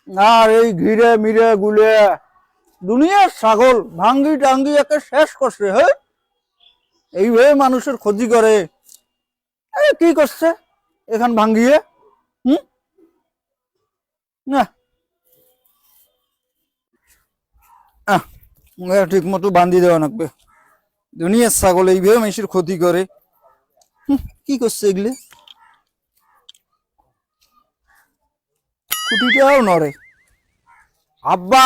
আর এই ঘিরে মিরে গুলে দুনিয়ার ছাগল ভাঙ্গি টাঙ্গি একে শেষ করছে। হ্যাঁ, এইভাবে মানুষের ক্ষতি করে। কি করছে এখান ভাঙ্গিয়ে? হুম, না ঠিক মতো বান্ধি দেওয়া লাগবে। দুনিয়ার ছাগল এইভাবে মানুষের ক্ষতি করে। কি করছে এগুলো? খুঁটিটাও নড়ে। আব্বা,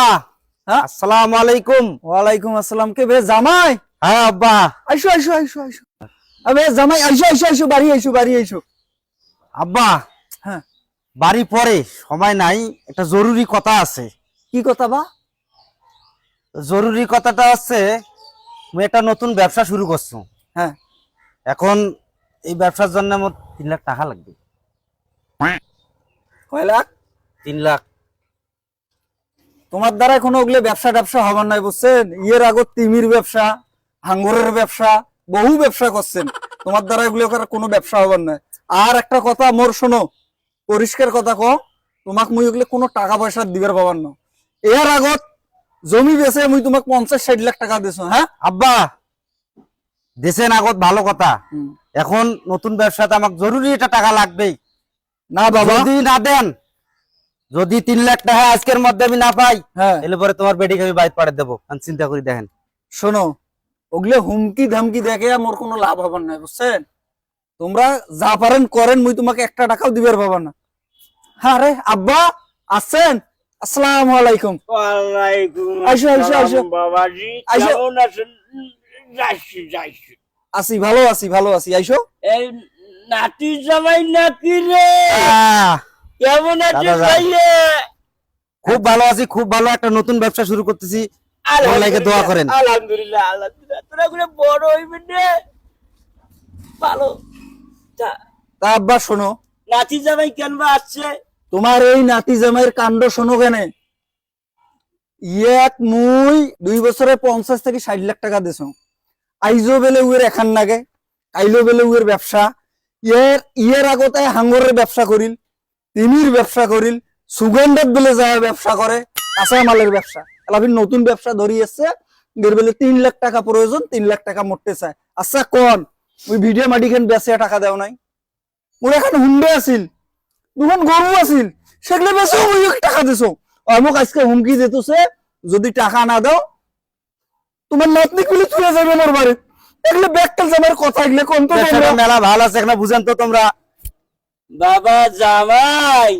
হ্যাঁ, আসসালামু আলাইকুম। ওয়ালাইকুম আসসালাম। কে বে জামাই? হ্যাঁ আব্বা। আইসো আইসো আইসো আইসো। আবে জামাই আইসো আইসো আইসো, বাড়ি আইসো বাড়ি আইসো। আব্বা, হ্যাঁ, বাড়ি পরে সময় নাই, একটা জরুরি কথা আছে। কি কথা বা? জরুরি কথাটা হচ্ছে আমি একটা নতুন ব্যবসা শুরু করছি। হ্যাঁ, এখন এই ব্যবসার জন্য আমার 3 লাখ টাকা লাগবে। কয় লাখ? 3 লাখ। তোমার দ্বারা কোনো ওগুলো ব্যবসা ট্যাবসা হবার নাই, বুঝছেন? ইয়ের আগত তিমির ব্যবসা, হাঙ্গরের ব্যবসা, বহু ব্যবসা করছেন। তোমার দ্বারা এগুলো কোনো ব্যবসা হবার নাই। আর একটা কথা মোর শোনো, পরিষ্কার কথা কও, তোমাক মুই ওগুলো কোনো টাকা পয়সা দিবার পাবার না। এর আগত জমি বেচে মুই তোমাক 50-60 লাখ টাকা দিছো। হ্যাঁ আব্বা, দেশের আগত ভালো কথা, হুম। এখন নতুন ব্যবসাতে আমাকে জরুরি এটা টাকা লাগবেই। না বাবা, যদি না দেন, যদি 3 লাখ টাকা আজকের মধ্যে আমি না পাই, হ্যাঁ তাহলে পরে তোমার বেটিকে আমি বাইর পাঠিয়ে দেবো। চিন্তা করি দেখেন। শোনো, ওগুলো হুমকি ধামকি দেখে মোর কোনো লাভ হবার নাই, বুঝছেন? তোমরা যা পারেন করেন, মুই তোমাকে একটা টাকাও দিবার পাবা না। হ্যাঁ রে আব্বা, আছেন? আসসালামু আলাইকুম। ওয়ালাইকুম আইসো, আইসো, আইসো। আসসালাম বাবাজি, আইসো। কেমন আছেন? যাইছি। আছি, ভালো আছি, ভালো আছি। আইসো। এই নাতি জামাই নাকি রে? আহ, কেমন আছেন দাদা, ভাইয়া? খুব ভালো আছি, খুব ভালো। একটা নতুন ব্যবসা শুরু করতেছি, আল্লাহকে দোয়া করেন। আলহামদুলিল্লাহ, আলহামদুলিল্লাহ। তোরা করে বড় হইবেন রে, ভালো। তা তা আব্বা শোনো, নাতি জামাই কেন বা আসছে? তোমার এই নাতি জামাইয়ের কাণ্ড শোনো কেনে। এক মুই 2 বছরে 50 থেকে 60 লাখ টাকা দিছো। আইজো বেলে উয়ের এখান নাগে, আইলো বেলে উয়ের ব্যবসা। ইয়ের আগতে হাঙ্গরের ব্যবসা করিল, তিমির ব্যবসা করিল, সুগন্ধের বেলে যায় ব্যবসা করে, কাঁচা মালের ব্যবসা। এলাফির নতুন ব্যবসা ধরিয়েছে, এর বেলে 3 লাখ টাকা প্রয়োজন, 3 লাখ টাকা মরতে চায়। আচ্ছা কোন ওই ভিডিও মাটিখান বেচে টাকা দেও নাই? ওর এখন হুন্ডে আছিল, দুখান গরু আছিল, সেগুলো বেচে ওই টাকা দিছো। অমুক আজকে হুমকি দিতেছে, যদি টাকা না দাও তোমার নাতনি গুলি চলে যাবে আমার বাড়ি। এগুলো ব্যাককাল জামার কথা, এগুলো কোন তো ব্যবসাটা মেলা ভালো আছে, এখানে বুঝেন তো তোমরা। বাবা জামাই,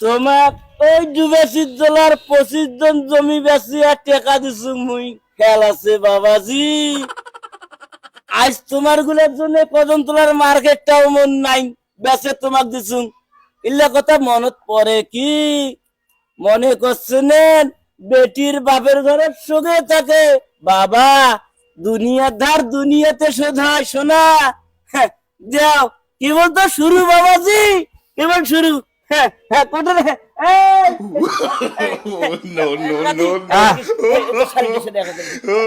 তোমার ওই 25 জন জমি বেশি আর টাকা দিছু মুই, খেয়াল আছে বাবাজি? আজ তোমার গুলোর জন্য কদম তোলার মার্কেটটাও মন নাই, বেচে তোমাক দিছু। ইল্লা কথা মনত পড়ে কি? মনে করছেন বেটির বাপের ঘরের শোধে থাকে বাবা, দুনিয়ার ধার দুনিয়াতে শোধ হয় সোনা। হ্যাঁ, যাও, কেবল তো শুরু বাবাজি, কেবল শুরু। হ্যাঁ হ্যাঁ, কোথায় রে? এই, No, no, no, এই, এই, এই, শাড়িটা সেটা দেখা যাবে। no.